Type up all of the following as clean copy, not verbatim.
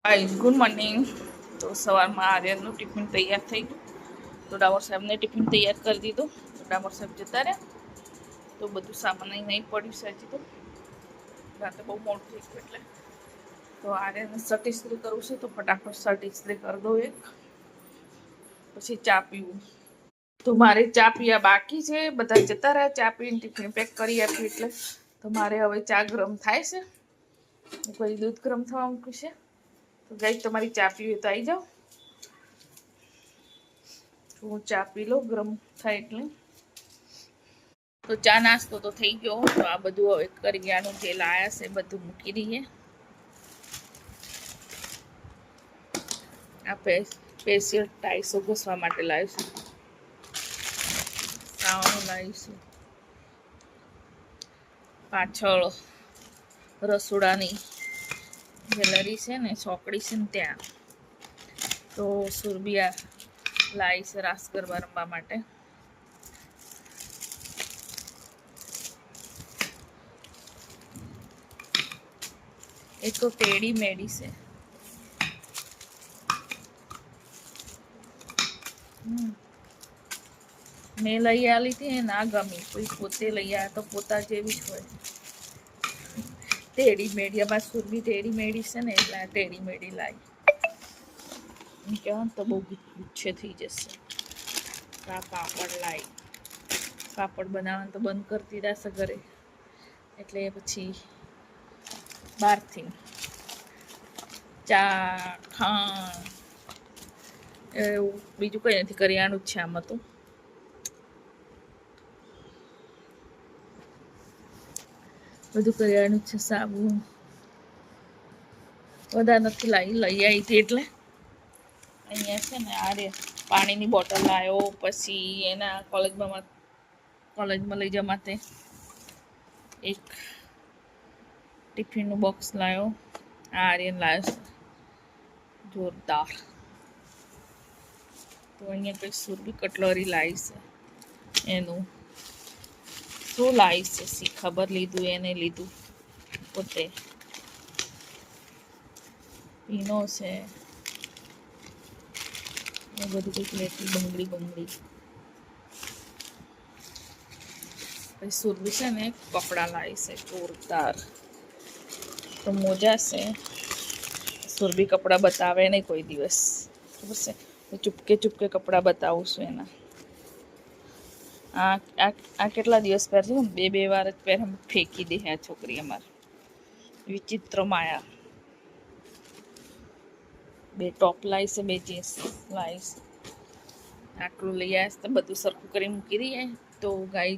Hi good morning. તો સવારમાં આર્યનનું tiffin તૈયાર થઈ ગયું. તો ડામોર સાહેબને ટિફિન તૈયાર કરી દીધું. તો ડામોર સાહેબ જતા રહ્યા. તો બધું સામાન અહીં પડ્યું છે હજી તો. રાતે બહુ મોડું થઈ ગયું એટલે તો આર્યને શર્ટ ઇસ્ત્રી કરવું છે. તો ફટાફટ શર્ટ ઇસ્ત્રી કરી દઉં એક, પછી ચા પીવું. તો મારે ચા પીવા બાકી છે. બધા જતા રહ્યા ચા પીને ટિફિન પેક કરી આપ્યું એટલે તો મારે હવે ચા ગરમ થાય છે. પછી દૂધ ગરમ થવા મૂક્યું છે. તો ગાઈ તમારી ચા પીવી તો આવી જાઓ. હું ચા પી લઉં ગરમ થાય એટલે. તો ચા નાસ્તો તો થઈ ગયો. તો આ બધું હવે કરિયાણું જે લાયા છે બધું મૂકી દઈએ. આ સ્પેશિયલ ટાઈસો ઘસવા માટે લાવીશું. સાવાનું લાવીશું. પાછળ રસોડાની ગેલેરી છે ને, ચોકડી છે ને ત્યાં. તો સુરબિયા લાવી છે રાસ ગરબા રમવા માટે. એ તો ટેડી મેડી છે. મેં લઈ આલી હતી ના ગમી. કોઈ પોતે લઈ આવ્યા તો પોતા જેવી જ હોય. ટેડી મેડી અમારે સુરબી ટેડી મેડી છે ને એટલે આ ટેડી મેડી લાવી. કહેવાય તો બહુ ગુચ્છે થઈ જશે. આ પાપડ લાવી. પાપડ બનાવવાનું તો બંધ કરતી રહેશે ઘરે, એટલે પછી બહારથી ચા ખાંડ એવું બીજું કંઈ નથી. કરિયાણું જ છે આમાં તો. બધું કરિયાણું છે. સાબુ વધારે નથી લઈ આવી હતી એટલે. અહીંયા છે ને આ રે પાણીની બોટલ લાવ્યો. પછી એના કોલેજમાં લઈ જવા માટે એક ટિફિનનું બોક્સ લાવ્યો. આ આર્યન લાવ્યો જોરદાર. તો અહીંયા કંઈક સુરબી કટલરી લાવી છે. એનું શું લાવી છે સી ખબર. લીધું એને લીધું પોતે. પીનો છે એ બધું કંઈક લેતી. બંગડી પછી સુરબી છે ને કપડાં લાવી છે જોરદાર. તો મોજા છે. સુરબી કપડાં બતાવે નહીં કોઈ દિવસ, ખબર છે. તો ચૂપકે કપડાં બતાવું છું એના. આ કેટલા દિવસ પહેરશે? બે વાર જ પહેરે ફેંકી દે આ છોકરી અમારે. વિચિત્ર માયા. 2 ટોપ લાવી છે, 2 જીન્સ લાવી છે. આટલું લઈ આવ્યા તો બધું સરખું કરી મૂકી દઈએ. તો ગાઈ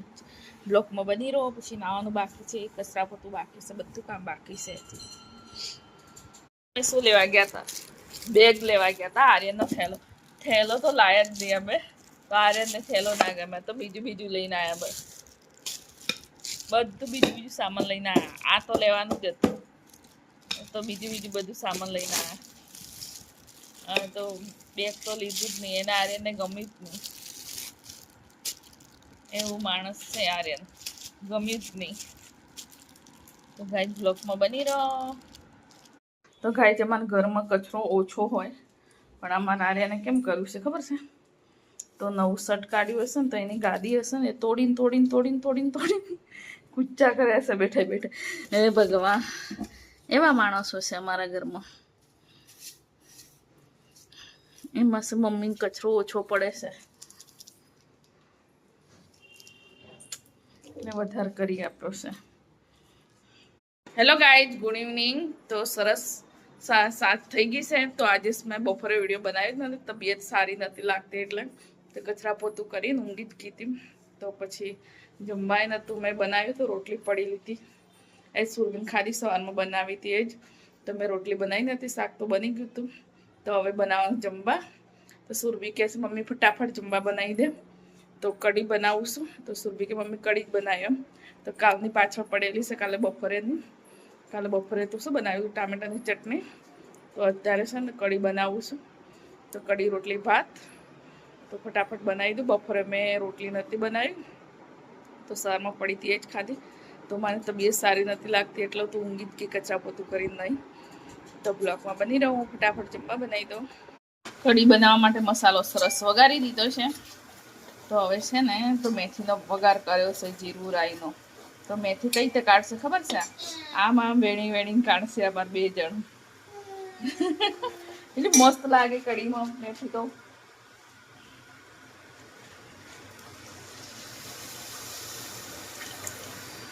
બ્લોકમાં બની રહો. પછી નાવાનું બાકી છે, કચરા પોતું બાકી છે, બધું કામ બાકી છે. શું લેવા ગયા હતા? બેગ લેવા ગયા હતા. આર્યનનો થેલો તો લાયા જ નહીં અમે. તો આર્યનને થેલો ના ગમે તો બીજું લઈને આવ્યા. બસ બધું બીજું સામાન લઈને આવ્યા. આ તો લેવાનું જ હતું તો બીજું બધું સામાન લઈને આવ્યા. તો બેગ તો લીધું જ નહીં. એને આર્યનને ગમ્યું જ નહીં. એવું માણસ છે આર્યન, ગમ્યું જ નહીં. તો ગાય બ્લોકમાં બની રહો. તો ગાય અમારા ઘરમાં કચરો ઓછો હોય, પણ અમારા આર્યને કેમ કર્યું છે ખબર છે? તો નવું શર્ટ કાઢ્યું હશે ને તો એની ગાદી હશે ને તોડીને કૂચ્ચા કર્યા છે બેઠે. હે ભગવાન, એવા માણસો છે અમારા ઘરમાં. એમાં છે મમ્મીને કચરો ઓછો પડે છે ને વધારે કરી આપ્યો છે. Hello guys, good evening. તો સરસ 7 થઈ ગઈ છે. તો આજે મેં બપોરે વિડીયો બનાવ્યો નથી, તબિયત સારી નથી લાગતી એટલે તો કચરા પોતું કરીને ઊંઘી જ ગઈ હતી. તો પછી જમવાય નહોતું મેં બનાવ્યું. તો રોટલી પડી લીધી. એ સુરબીન ખાધી સવારમાં બનાવી હતી એ જ. તો મેં રોટલી બનાવી નથી, શાક તો બની ગયું હતું. તો હવે બનાવવાનું જમવા. તો સુરભી કહે છે મમ્મી ફટાફટ જમવા બનાવી દે. તો કઢી બનાવું છું. તો સુરભી કે મમ્મી કઢી જ બનાવી એમ. તો કાલની પાછળ પડેલી છે કાલે બપોરે તો શું બનાવ્યું? ટામેટાની ચટણી. તો અત્યારે છે ને કઢી બનાવું છું. તો કઢી રોટલી ભાત તો ફટાફટ બનાવી દઉં. બપોરે મેં રોટલી નથી બનાવી તો સવારમાં પડી હતી એ જ ખાધી. તો મને તબિયત સારી નથી લાગતી એટલે તો ઊંઘી જ કે કચરા પોતું કરીને નહીં. તો બ્લોગમાં બની રહું, ફટાફટ જમવા બનાવી દઉં. કઢી બનાવવા માટે મસાલો સરસ વઘારી દીધો છે. તો હવે છે ને તો મેથીનો વઘાર કર્યો છે, જીરું રાઈનો. તો મેથી કઈ રીતે કાઢશે ખબર છે? આમ વેણી વેણી કાઢશે અમાર 2 જણ. એટલે મસ્ત લાગે કઢીમાં મેથી તો.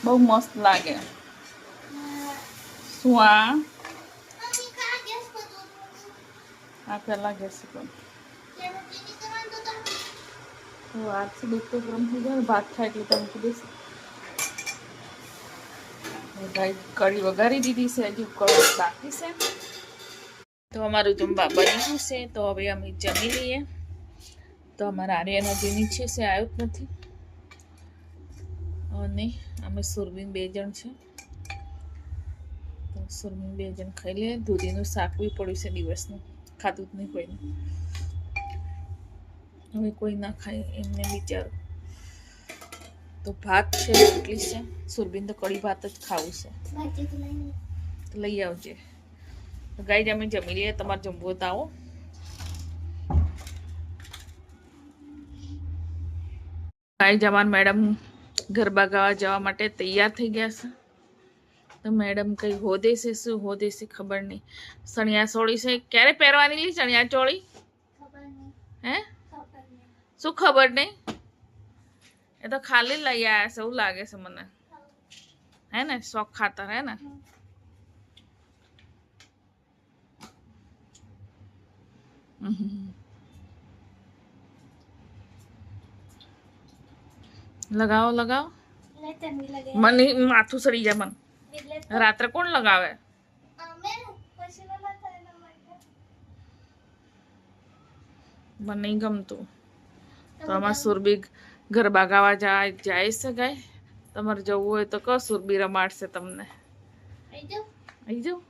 બહુ મસ્ત લાગે. શું આ પેલા ગેસ પર તો આજથી દૂધ તો ગરમ થઈ જાય, ભાત થાય એટલે તમે મૂકી દઈશ. કઢી વઘારી દીધી છે, હજી ઉકળવા બાકી છે. તો અમારું જમવા બની ગયું છે. તો હવે અમે જમી લઈએ. તો અમારા આર્યન હજી નીચે છે, આવ્યો જ નથી. અને અમે સુરબીન 2 જણ છે. તો સુરબીન 2 જણ ખાઈ લઈએ. દૂધીનું શાક બી પડ્યું છે દિવસનું, ખાતું જ નહીં કોઈને. હવે કોઈ ના ખાય એમને વિચારું. તો ભાત છે, રોટલી છે. સુરબીન તો કઢી ભાત જ ખાવું છે, તો લઈ આવજે. તો ગાઈઝ અમે જમી લઈએ. તમારે જમવું હોય તો આવો. ગાઈઝ અમાર મેડમ ગરબા ગાવા જવા માટે તૈયાર થઈ ગયા છે. તો મેડમ કઈ હોદે છે, શું હોદે છે ખબર નહીં. ચણિયા ચોળી છે. ક્યારે પહેરવાની લી ચણિયા ચોળી? હે શું ખબર નહીં? એ તો ખાલી લઈ આવ્યા છે એવું લાગે છે મને. હે ને શોખ ખાતર, હે ને? લગાવો લગાવો. મને માથું સડી જાય. મને રાત્રે કોણ લગાવે? મને નહીં ગમતું. તો અમાર સુરબી ગરબા ગાવા જાય છે. ગાય તમારે જવું હોય તો કહો, સુરબી રમાડશે તમને. આવી જાઓ.